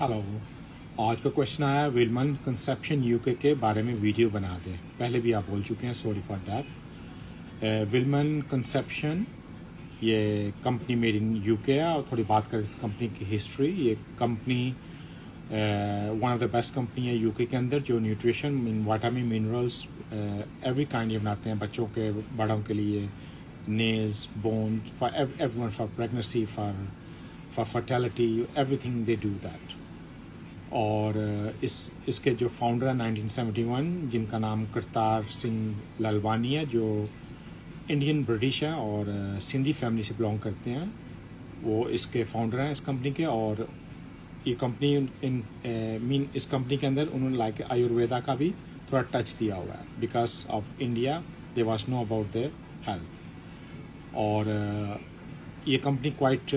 Hello. आज का question आया विलमन कंसेप्शन यूके के बारे में वीडियो बना दें। पहले भी आप बोल चुके हैं, सॉरी फॉर दैट। विलमन कंसेप्शन ये कंपनी मेड इन यूके है। और थोड़ी बात करें इस कंपनी की हिस्ट्री। ये company one of the best company है यूके के अंदर, जो nutrition vitamin minerals every kind ये बनाते हैं, बच्चों के बड़ों के लिए, nails, bone, for everyone, for pregnancy, for fertility, everything they do that. और इसके जो फाउंडर हैं 1971, जिनका नाम करतार सिंह ललवानी है, जो इंडियन ब्रिटिश है और सिंधी फैमिली से बिलोंग करते हैं, वो इसके फाउंडर हैं इस कंपनी के। और ये कंपनी इस कंपनी के अंदर उन्होंने लाइक आयुर्वेदा का भी थोड़ा टच दिया हुआ है, because of India they was know about their health. और ये कंपनी क्वाइट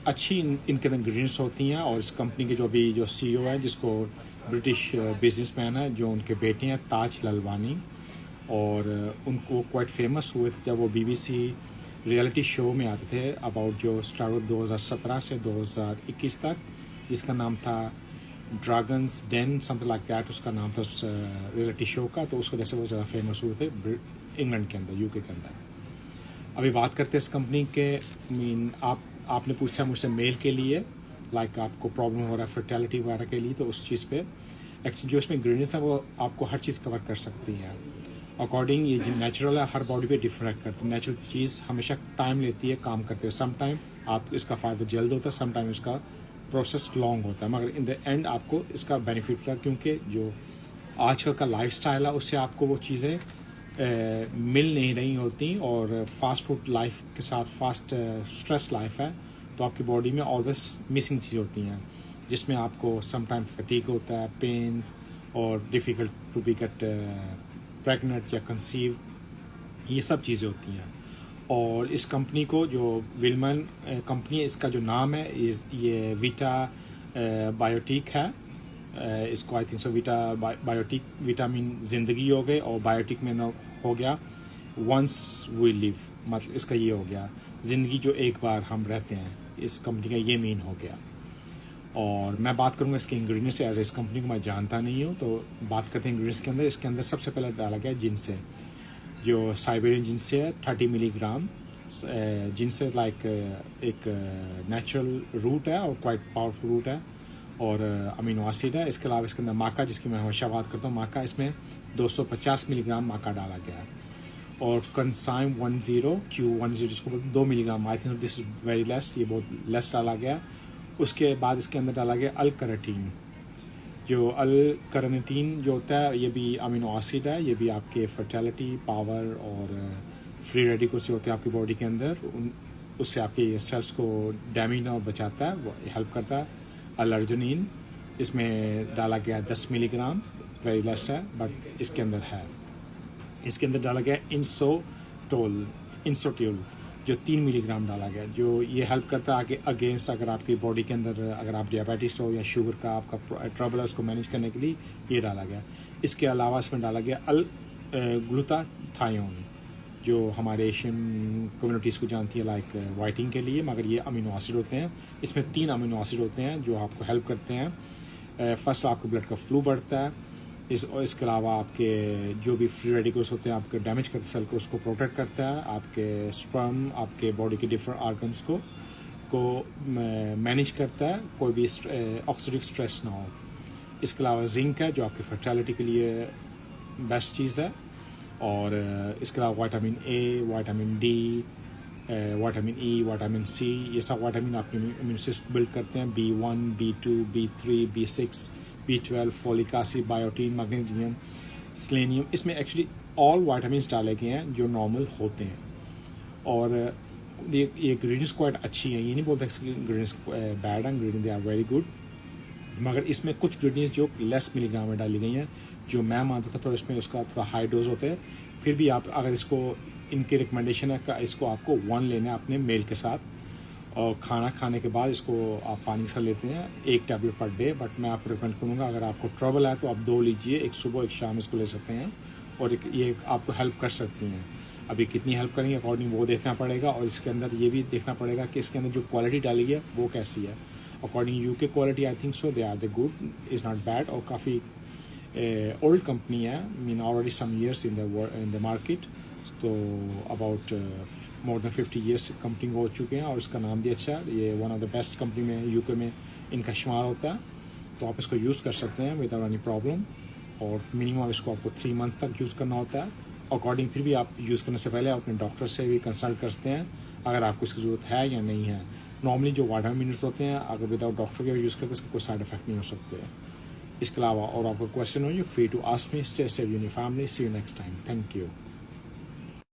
अच्छी इनके इंग्रेडिएंट्स होती हैं। और इस कंपनी के जो सीईओ है, जिसको ब्रिटिश बिजनेसमैन है, जो उनके बेटे हैं ताज ललवानी, और उनको क्वाइट फेमस हुए थे जब वो बीबीसी रियलिटी शो में आते थे अबाउट जो स्टार्ट 2017 से 2021 तक, जिसका नाम था Dragons Den, something like that उसका नाम था उस रियलिटी शो का। तो उसको जैसे वो ज़्यादा फेमस हुए थे इंग्लैंड के अंदर, यूके के अंदर। अभी बात करते हैं इस कंपनी के। आपने पूछा मुझसे मेल के लिए, लाइक आपको प्रॉब्लम हो रहा है फर्टिलिटी वगैरह के लिए, तो उस चीज़ पे एक्चुअली जो इसमें इंग्रेडिएंट्स हैं वो आपको हर चीज़ कवर कर सकती है। अकॉर्डिंग ये जो नेचुरल है, हर बॉडी पे डिफरेंट करती है। नेचुरल चीज़ हमेशा टाइम लेती है काम करते हुए। सम टाइम आप इसका फ़ायदा जल्द होता है, सम टाइम इसका प्रोसेस लॉन्ग होता है, मगर इन द एंड आपको इसका बेनिफिट होता है, क्योंकि जो आजकल का लाइफ स्टाइल है उससे आपको वो चीज़ें मिल नहीं रही होती। और फास्ट फूड लाइफ के साथ फास्ट स्ट्रेस लाइफ है, तो आपकी बॉडी में ऑलवेज मिसिंग चीज़ होती हैं, जिसमें आपको सम टाइम फटीग होता है, पेन्स, और difficult to be get pregnant या कंसीव, ये सब चीज़ें होती हैं। और इस कंपनी को जो विलमन कंपनी है, इसका जो नाम है ये वीटा बायोटिक है। इसको I think so Vitabiotic, vitamin ज़िंदगी हो गए, और बायोटिक में हो गया वंस वी लिव, मतलब इसका ये हो गया ज़िंदगी जो एक बार हम रहते हैं, इस कंपनी का ये मीन हो गया। और मैं बात करूँगा इसके इंग्रेडिएंट्स से। एज इस कंपनी को मैं जानता नहीं हूँ, तो बात करते हैं इंग्रेडिएंट्स के अंदर। इसके अंदर सबसे पहले डाला गया जिनसे, जो साइबेरियन जिनसे है 30 मिलीग्राम। जिनसे लाइक एक नेचुरल रूट है और क्वाइट पावरफुल रूट है, और अमीनो एसिड है। इसके अलावा इसके अंदर माका, जिसकी मैं हमेशा बात करता हूँ, माका, इसमें 250 मिलीग्राम माका डाला गया है। और कंसाइम 10 Q10, जिसको 2 milligram, I think this is very less, ये बहुत लेस डाला गया। उसके बाद इसके अंदर डाला गया L-carnitine। जो L-carnitine जो होता है, ये भी अमीनो एसिड है। ये भी आपके फर्टिलिटी, पावर और फ्री रेडिकल्स से होते हैं आपकी बॉडी के अंदर, उससे आपके सेल्स को डैमेज ना बचाता है, वो हेल्प करता है। अर्जिनिन इसमें डाला गया 10 मिलीग्राम, वेरी लेस है, बट इसके अंदर है। इसके अंदर डाला गया इंसोट्यूल, जो 3 मिलीग्राम डाला गया, जो ये हेल्प करता है आगे अगेंस्ट, अगर आपकी बॉडी के अंदर अगर आप डायबिटीज हो या शुगर का आपका ट्रबल है, उसको मैनेज करने के लिए ये डाला गया। इसके अलावा इसमें डाला गया ग्लूटाथायोन, जो हमारे एशियन कम्युनिटीज़ को जानती है लाइक वाइटिंग के लिए, मगर ये अमीनो एसिड होते हैं। इसमें 3 अमीनो एसिड होते हैं जो आपको हेल्प करते हैं। फर्स्ट, आपके ब्लड का फ्लो बढ़ता है। इसके अलावा आपके जो भी फ्री रेडिकल्स होते हैं आपके डैमेज करते सेल को, उसको प्रोटेक्ट करता है। आपके स्पर्म, आपके बॉडी के डिफरेंट ऑर्गन्स को मैनेज करता है, कोई भी ऑक्सीडेटिव स्ट्रेस ना हो। इसके अलावा जिंक है, जो आपकी फर्टिलिटी के लिए बेस्ट चीज़ है। और इसके अलावा vitamin A, vitamin D, vitamin E, vitamin C, ये सब विटामिन आपके इम्यून सिस्टम बिल्ड करते हैं। B1, B2, B3, B6, B12, folic acid, biotin, magnesium, selenium, इसमें एक्चुअली ऑल विटामिन डाले गए हैं जो नॉर्मल होते हैं। और ये इंग्रेडिएंट्स क्वाइट अच्छी हैं, ये नहीं बोलता कि इंग्रेडिएंट्स बैड है, ingredient they are very good. मगर इसमें कुछ इंग्रेडिएंट्स जो लेस मिलीग्राम में डाली गई हैं, जो मैं मानता था, तो इसमें उसका थोड़ा हाई डोज होता है। फिर भी आप अगर इसको, इनकी रिकमेंडेशन है कि इसको आपको 1 लेना है अपने मेल के साथ, और खाना खाने के बाद इसको आप पानी से लेते हैं 1 टैबलेट पर डे। बट मैं आपको रिकमेंड करूँगा, अगर आपको ट्रबल है तो आप 2 लीजिए, एक सुबह एक शाम इसको ले सकते हैं, और ये आपको हेल्प कर सकती हैं। अभी कितनी हेल्प करेंगे अकॉर्डिंग वो देखना पड़ेगा, और इसके अंदर ये भी देखना पड़ेगा कि इसके अंदर जो क्वालिटी डाली है वो कैसी है। اکارڈنگ یو کے quality I think so they are the good is not bad. اور کافی اولڈ کمپنی ہے, مین already some years in the market, تو about more than 50 years company ہو چکے ہیں, اور اس کا نام بھی اچھا ہے. یہ one of the best company میں یو کے میں ان کا شمار ہوتا ہے, تو آپ اس کو یوز کر سکتے ہیں وداؤٹ اینی پرابلم. اور منیمم اس کو آپ کو 3 منتھ تک یوز کرنا ہوتا ہے. اکارڈنگ پھر بھی آپ یوز کرنے سے پہلے اپنے ڈاکٹر سے بھی کنسلٹ کرتے ہیں اگر آپ کو اس کی ضرورت ہے یا نہیں ہے. نارملی جو وائٹامنس ہوتے ہیں اگر وداؤٹ ڈاکٹر کے یوز کرتے ہیں اس کا کوئی سائڈ افیکٹ نہیں ہو سکتے. اس کے علاوہ اور آپ کو کوشچن ہو, you free to ask me. Stay safe your family. See you next time. Thank you.